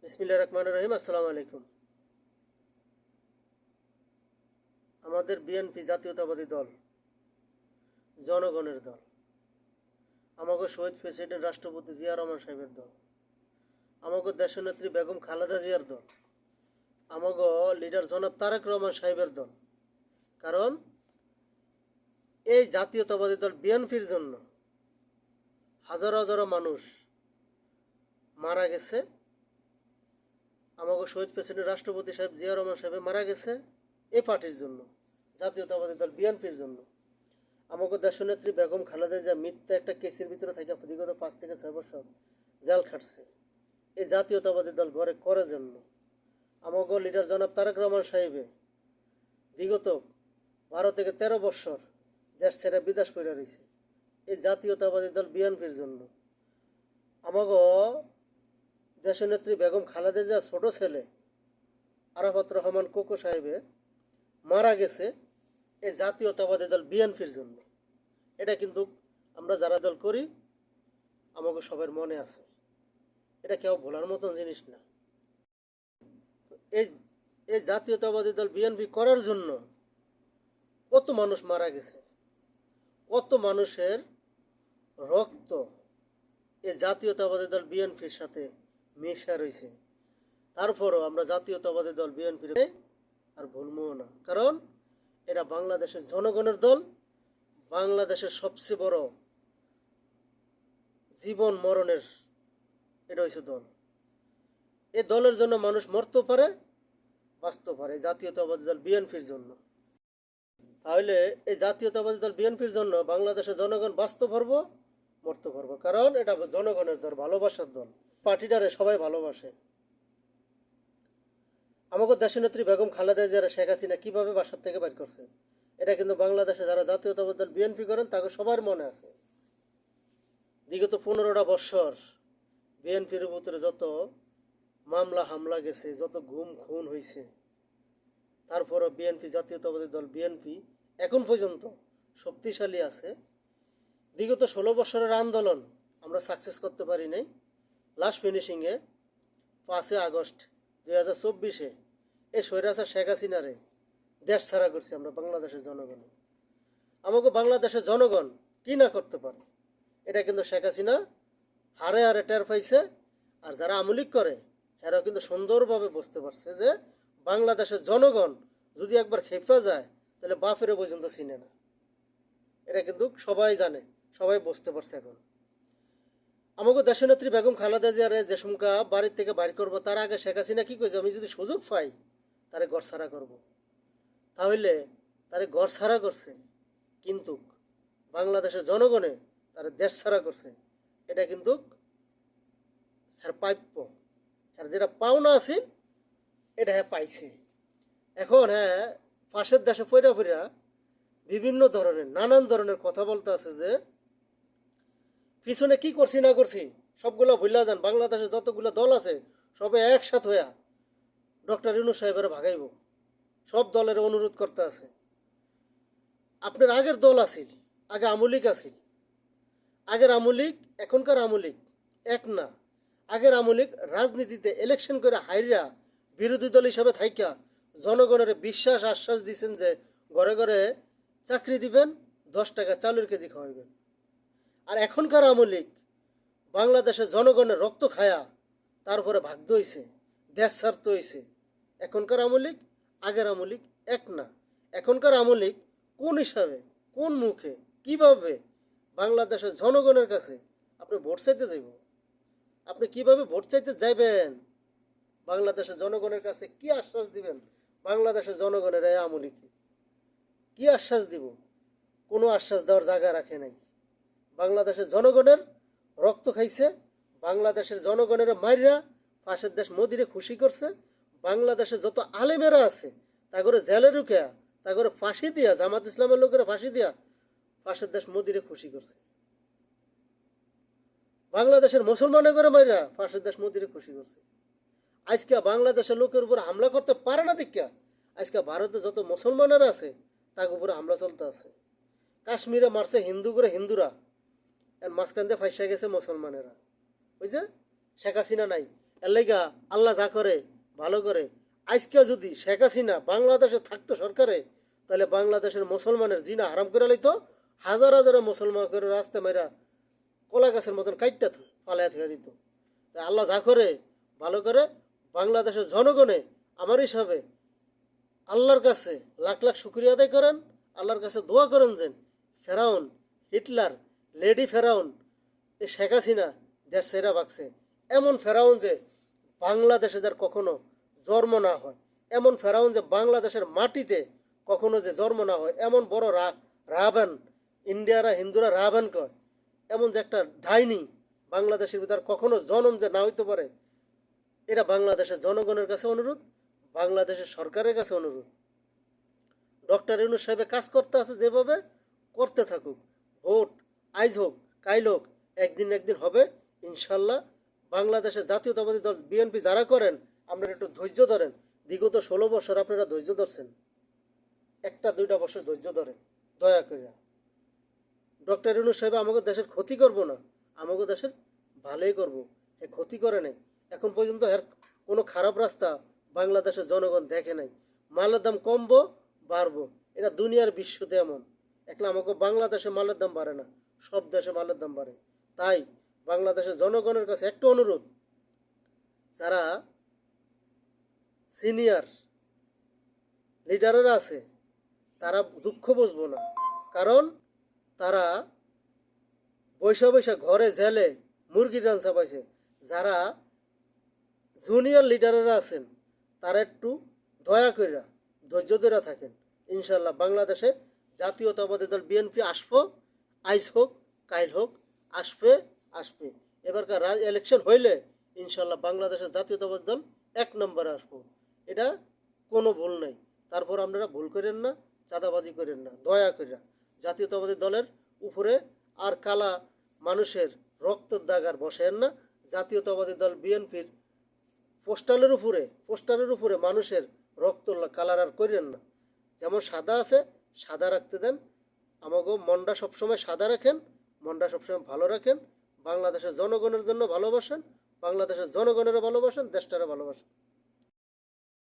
বিসমিল্লাহির রহমানির রহিম। আসসালামু আলাইকুম। আমাদের বিএনপি জাতীয়তাবাদী দল জনগণের দল, আমাকে শহীদ প্রেসিডেন্ট রাষ্ট্রপতি জিয়া রহমান সাহেবের দল, আমাকে দেশনেত্রী বেগম খালেদা জিয়ার দল, আমাকে লিডার জনাব তারেক রহমান সাহেবের দল। কারণ এই জাতীয়তাবাদী দল বিএনপির জন্য হাজারো হাজারো মানুষ মারা গেছে। আমাকে শহীদ প্রেসিডেন্ট রাষ্ট্রপতি সাহেব জিয়া রহমান সাহেব মারা গেছে এই পার্টির জন্য, জাতীয়তাবাদী দল বিএনপির জন্য। আমাকে দেশনেত্রী বেগম খালেদা জিয়া মিথ্যা একটা কেসের ভিতরে থেকে বিগত 5 থেকে 6 বছর জেল খাটছে এই জাতীয়তাবাদী দল ঘরে করার জন্য। আমাকে লিডার জনাব তারেক রহমান সাহেবে বিগত 12 থেকে 13 বছর দেশ ছেড়ে বিদেশ করে রয়েছে এই জাতীয়তাবাদী দল বিএনপির জন্য। আমাকে দেশনেত্রী বেগম খালেদা জিয়া ছোট ছেলে আরাফাত রহমান কোকো সাহেবে মারা গেছে এই জাতীয়তাবাদী দল বিএনপির জন্য। এটা কিন্তু আমরা যারা দল করি আমাকে সবার মনে আছে, এটা কেউ ভোলার মতন জিনিস না। এই এই জাতীয়তাবাদী দল বিএনপি করার জন্য কত মানুষ মারা গেছে, কত মানুষের রক্ত এই জাতীয়তাবাদী দল বিএনপির সাথে মিশা রয়েছে। তারপরও আমরা জাতীয়তাবাদী দল বিএনপির আর ভুলবো না, কারণ এটা বাংলাদেশের জনগণের দল, বাংলাদেশের সবচেয়ে বড় জীবন মরণের এটা হচ্ছে দল। এই দলের জন্য মানুষ মরতে পারে, বাঁচতে পারে, জাতীয়তাবাদী দল বিএনপির জন্য। তাহলে এই জাতীয়তাবাদী দল বিএনপির জন্য বাংলাদেশের জনগণ বাঁচতে পারবো, মরতে পারবো, কারণ এটা জনগণের দল, ভালোবাসার দল। পার্টিটারে সবাই ভালোবাসে। আমাকে দেশনেত্রী বেগম খালেদা জিয়া শেখ হাসিনা কীভাবে বাসার থেকে বাইর করছে এটা কিন্তু বাংলাদেশে যারা জাতীয়তাবাদী দল বিএনপি করেন তাকে সবার মনে আছে। বিগত 15টা বৎসর বিএনপির ভিতরে যত মামলা হামলা গেছে, যত গুম খুন হয়েছে, তারপরও বিএনপি জাতীয়তাবাদী দল বিএনপি এখন পর্যন্ত শক্তিশালী আছে। বিগত 16 বছরের আন্দোলন আমরা সাকসেস করতে পারি নাই। লাস্ট ফিনিশিংয়ে 5 আগস্ট 2024 এই স্বৈরাচার শেখ হাসিনারে দেশ ছাড়া করছি আমরা বাংলাদেশের জনগণ। আমাকে বাংলাদেশের জনগণ কি না করতে পারে এটা কিন্তু শেখ হাসিনা হারে হারে টের পাইছে। আর যারা আমলিক করে এরাও কিন্তু সুন্দরভাবে বুঝতে পারছে যে বাংলাদেশের জনগণ যদি একবার খেপা যায় তাহলে বাপেরও পর্যন্ত চিনে না। এটা কিন্তু সবাই জানে, সবাই বুঝতে পারছে। এখন আমাকে দেশনেত্রী বেগম খালেদা জিয়ারে যে সুমকা বাড়ির থেকে বাইর করবো তার আগে শেখ হাসিনা কী কইছে, আমি যদি সুযোগ পাই তারে ঘর ছাড়া করবো। তাহলে তারে ঘর ছাড়া করছে, কিন্তু বাংলাদেশের জনগণে তারে দেশ ছাড়া করছে। এটা কিন্তু হ্যার প্রাপ্য, হ্যার যেটা পাওনা আছে এটা হ্যাঁ পাইছে। এখন হ্যাঁ পাশের দেশে ফইরা ফইরা বিভিন্ন ধরনের নানান ধরনের কথা বলতে আছে যে পিছনে কি করছি না করছি সবগুলো ভুলা যান। বাংলাদেশে যতগুলো দল আছে সবে একসাথ হইয়া ডক্টর ইউনূস সাহেবের ভাগাইব, সব দলের অনুরোধ করতে আছে। আপনার আগের দল আছিল, আগে আমলিক আছিল, আগের আমলিক এখনকার আমলিক এক না। আগের আমলিক রাজনীতিতে ইলেকশন করে হাইরা বিরোধী দল হিসাবে থাইকা জনগণের বিশ্বাস আশ্বাস দিচ্ছেন যে ঘরে ঘরে চাকরি দিবেন, 10 টাকা চালের কেজি খাওয়াইবেন। আর এখনকার আমলিক বাংলাদেশের জনগণের রক্ত খায়া তারপরে ভাগ্য হয়েছে, দেশ ছাড়তে হয়েছে। এখনকার আমলিক আগের আমলিক এক না। এখনকার আমলিক কোন হিসাবে, কোন মুখে, কিভাবে বাংলাদেশের জনগণের কাছে আপনি ভোট চাইতে যাইব, আপনি কিভাবে ভোট চাইতে যাইবেন, বাংলাদেশের জনগণের কাছে কি আশ্বাস দিবেন? বাংলাদেশের জনগণের এই আমলিকে কি আশ্বাস দিব? কোনো আশ্বাস দেওয়ার জায়গা রাখে নাই। বাংলাদেশের জনগণের রক্ত খাইছে, বাংলাদেশের জনগণের মাইরা পাশের দেশ মোদিরে খুশি করছে। বাংলাদেশের যত আলেমেরা আছে তা করে জেলে ঢুকিয়া, তা করে ফাঁসি দিয়া, জামাত ইসলামের লোকেরা ফাঁসি দিয়া পাশের দেশ মোদিরে খুশি করছে। বাংলাদেশের মুসলমানের করে মাইরা পাশের দেশ মোদিরে খুশি করছে। আজকে বাংলাদেশের লোকের উপর হামলা করতে পারে না দেখা আজকে ভারতে যত মুসলমানেরা আছে তার উপরে হামলা চলতে আছে। কাশ্মীরে মারছে হিন্দু করে হিন্দুরা, মাঝখান দিয়ে ফাইসা গেছে মুসলমানেরা। বুঝছে শেখ হাসিনা নাই, এর লাইগা আল্লাহ যা করে ভালো করে। আজকে যদি শেখ হাসিনা বাংলাদেশে থাকতো সরকারে, তাহলে বাংলাদেশের মুসলমানের জিনা হারাম করে লইতো, হাজার হাজার মুসলমান করে রাস্তা মেরা কলা গাছের মতন কাইটটা ফালাইয়া থুয়া দিত। তাই আল্লাহ যা করে ভালো করে। বাংলাদেশের জনগণে আমার হিসাবে আল্লাহর কাছে লাখ লাখ শুক্রিয়া আদায় করেন, আল্লাহর কাছে দোয়া করেন যেন ফেরাউন, হিটলার, লেডি ফেরাউন, এই শেখ হাসিনা দেশ সেরা বাগছে। এমন ফেরাউন যে বাংলাদেশে যার কখনো জন্ম না হয়, এমন ফেরাউন যে বাংলাদেশের মাটিতে কখনো যে জন্ম না হয়, এমন বড় রাবান, ইন্ডিয়ারা হিন্দুরা রাবান কয়, এমন যে একটা ডাইনি বাংলাদেশের ভিতর কখনো জন্ম যে না হইতে পারে, এটা বাংলাদেশের জনগণের কাছে অনুরোধ, বাংলাদেশের সরকারের কাছে অনুরোধ। ডক্টর ইউনূস সাহেব কাজ করতে আছে যেভাবে করতে থাকুক। ভোট আইজ হোক কাইল হোক, একদিন একদিন হবে ইনশাল্লাহ। বাংলাদেশের জাতীয়তাবাদী দল বিএনপি যারা করেন, আপনারা একটু ধৈর্য ধরেন। বিগত 16 বছর আপনারা ধৈর্য ধরছেন, একটা দুইটা বছর ধৈর্য ধরেন দয়া করে। ডক্টর ইউনূস সাহেব আমাকে দেশের ক্ষতি করব না, আমাকে দেশের ভালোই করব। এ ক্ষতি করে নাই এখন পর্যন্ত। এর কোনো খারাপ রাস্তা বাংলাদেশের জনগণ দেখে নাই। মালের দাম কমবো বাড়বো, এটা দুনিয়ার বিশ্বতে এমন। একলা আমাকে বাংলাদেশে মালের দাম বাড়ে না, সব দেশে মালের দাম বাড়ে। তাই বাংলাদেশের জনগণের কাছে একটু অনুরোধ, যারা সিনিয়র লিডাররা আছে তারা দুঃখ বুঝবো না, কারণ তারা বৈশা বৈশা ঘরে জেলে মুরগি রান্না পাইছে। যারা জুনিয়র লিডাররা আছেন তারা একটু দয়া করে ধৈর্য ধরে থাকেন। ইনশাল্লাহ বাংলাদেশে জাতীয়তাবাদী দল বিএনপি আসবো, আইজ হোক কাইল হোক, আসবে আসবে। এবারকার ইলেকশন হইলে ইনশাল্লাহ বাংলাদেশের জাতীয়তাবাদী দল 1 নম্বরে আসবো, এটা কোনো ভুল নাই। তারপর আপনারা ভুল করেন না, চাঁদাবাজি করেন না, দয়া করে জাতীয়তাবাদী দলের উপরে আর কালা মানুষের রক্তের দাগ আর বসেন না। জাতীয়তাবাদী দল বিএনপির পোস্টারের উপরে মানুষের রক্ত কালার আর করেন না। যেমন সাদা আছে সাদা রাখতে দেন। আমাকে মনটা সবসময় সাদা রাখেন, মনটা সবসময় ভালো রাখেন। বাংলাদেশের জনগণের জন্য ভালোবাসেন, বাংলাদেশের জনগণেরও ভালোবাসেন, দেশটারও ভালোবাসেন।